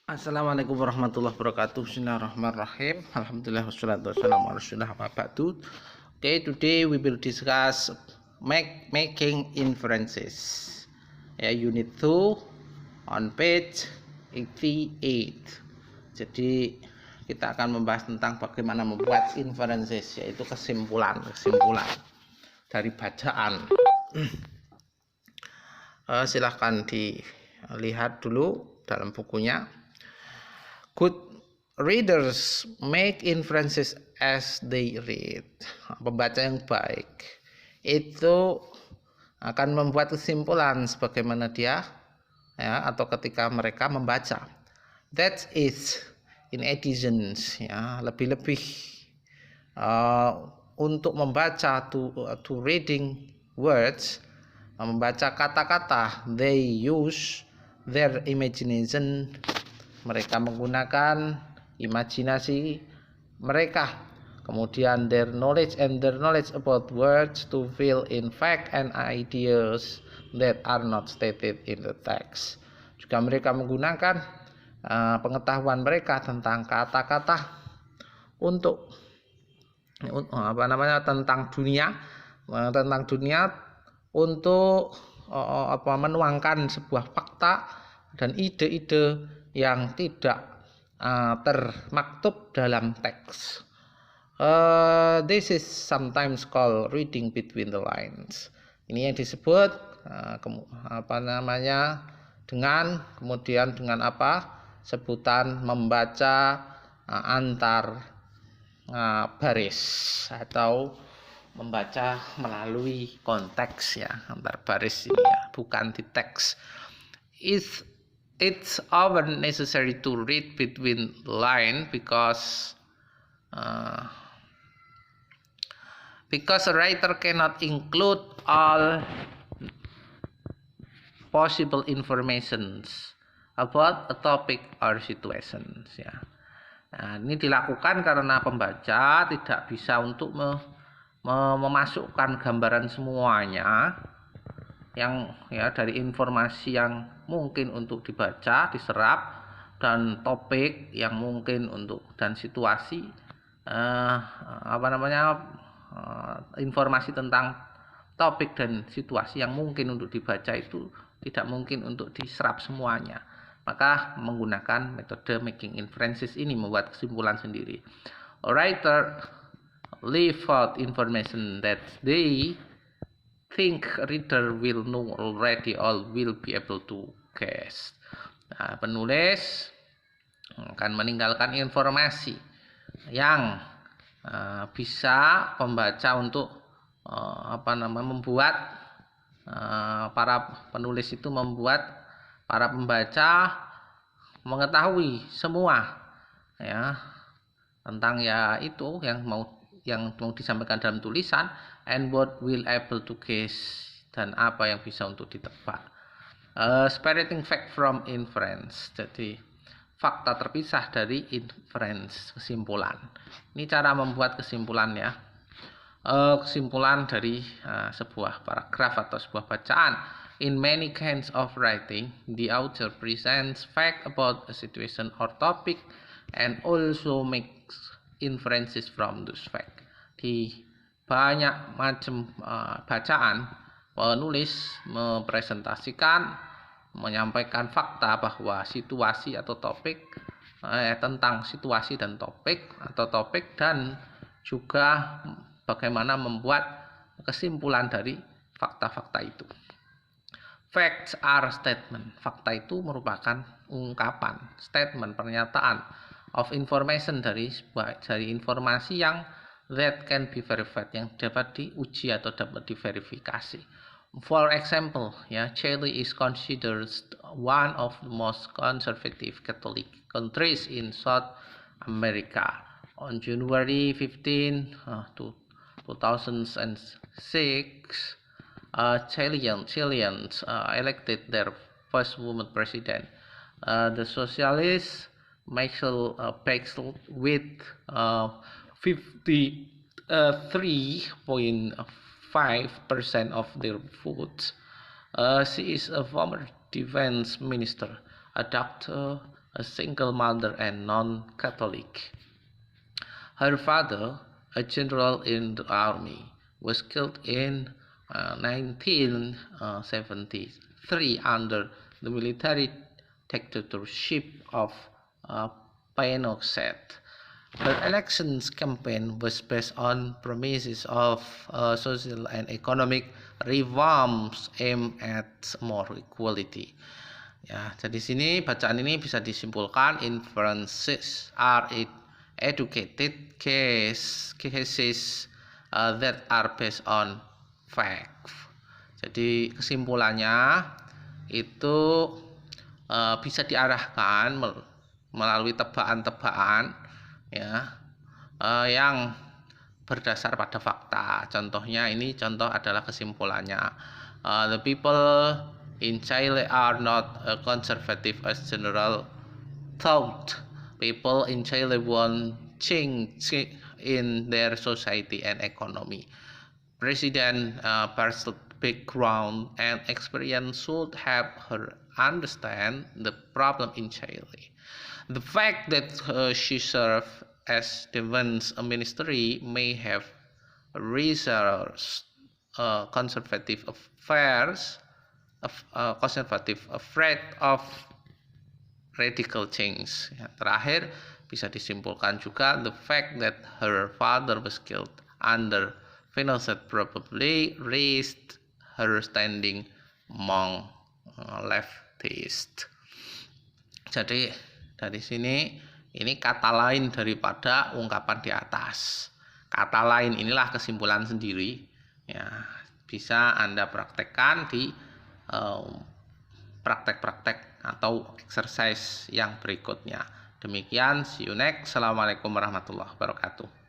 Assalamualaikum warahmatullahi wabarakatuh. Bismillahirrahmanirrahim. Alhamdulillah wassalatu wassalamu ala rasulillah wa ba'du. Okay, today we will discuss making inferences. Unit 2 on page 88. Jadi kita akan membahas tentang bagaimana membuat inferences, yaitu kesimpulan dari bacaan. Silahkan dilihat dulu dalam bukunya. Good readers make inferences as they read. Pembaca yang baik itu akan membuat kesimpulan sebagaimana dia atau ketika mereka membaca. That is in addition, lebih-lebih untuk membaca to reading words, membaca kata-kata, they use their imagination. Mereka menggunakan imajinasi mereka, kemudian their knowledge about words to fill in fact and ideas that are not stated in the text. Juga mereka menggunakan pengetahuan mereka tentang kata-kata untuk tentang dunia untuk menuangkan sebuah fakta dan ide-ide yang tidak termaktub dalam teks. This is sometimes called reading between the lines. Ini yang disebut dengan sebutan membaca antar baris atau membaca melalui konteks, antar baris ini, bukan di teks. It's often necessary to read between line because a writer cannot include all possible informations about a topic or situations. Nah, ini dilakukan karena pembaca tidak bisa untuk memasukkan gambaran semuanya dari informasi yang mungkin untuk dibaca, diserap, dan topik yang mungkin dan situasi informasi tentang topik dan situasi yang mungkin untuk dibaca itu tidak mungkin untuk diserap semuanya. Maka menggunakan metode making inferences ini membuat kesimpulan sendiri. A writer leave out information that they think reader will know already or will be able to guess. Nah, penulis akan meninggalkan informasi yang bisa pembaca untuk membuat para penulis itu membuat para pembaca mengetahui semua tentang itu yang mau disampaikan dalam tulisan, and what will able to guess, dan apa yang bisa untuk ditebak. Separating fact from inference, jadi fakta terpisah dari inference, kesimpulan. Ini cara membuat kesimpulan, kesimpulan dari sebuah paragraf atau sebuah bacaan. In many kinds of writing, the author presents fact about a situation or topic and also makes inferences from those fact. Di banyak macam bacaan, penulis menyampaikan fakta bahwa situasi atau topik tentang situasi dan topik dan juga bagaimana membuat kesimpulan dari fakta-fakta itu. Facts are statement. Fakta itu merupakan ungkapan, statement, pernyataan of information dari informasi yang that can be verified, yang dapat diuji atau dapat diverifikasi. For example, Chile is considered one of the most conservative Catholic countries in South America. On January 15, 2006, Chileans elected their first woman president, the socialist Michelle Bachelet, with 53.5% of their votes. She is a former defense minister, a doctor, a single mother and non-Catholic. Her father, a general in the army, was killed in 1973 under the military dictatorship of Pinochet. Her elections campaign was based on promises of social and economic reforms aimed at more equality. Ya, jadi sini bacaan ini bisa disimpulkan inferences are educated cases that are based on facts. Jadi kesimpulannya itu bisa diarahkan melalui tebaan-tebaan ya yang berdasar pada fakta. Contohnya ini contoh adalah kesimpulannya. The people in Chile are not conservative as general thought. People in Chile want change in their society and economy. President Bart's background and experience should help her understand the problem in Chile. The fact that she served as defense ministry may have researched conservative afraid of radical change. Ya, terakhir bisa disimpulkan juga the fact that her father was killed under Pinochet probably raised her standing among leftists. Jadi dari sini ini kata lain daripada ungkapan di atas. Kata lain inilah kesimpulan sendiri. Ya, bisa Anda praktekkan di praktek-praktek atau exercise yang berikutnya. Demikian, see you next. Assalamualaikum warahmatullahi wabarakatuh.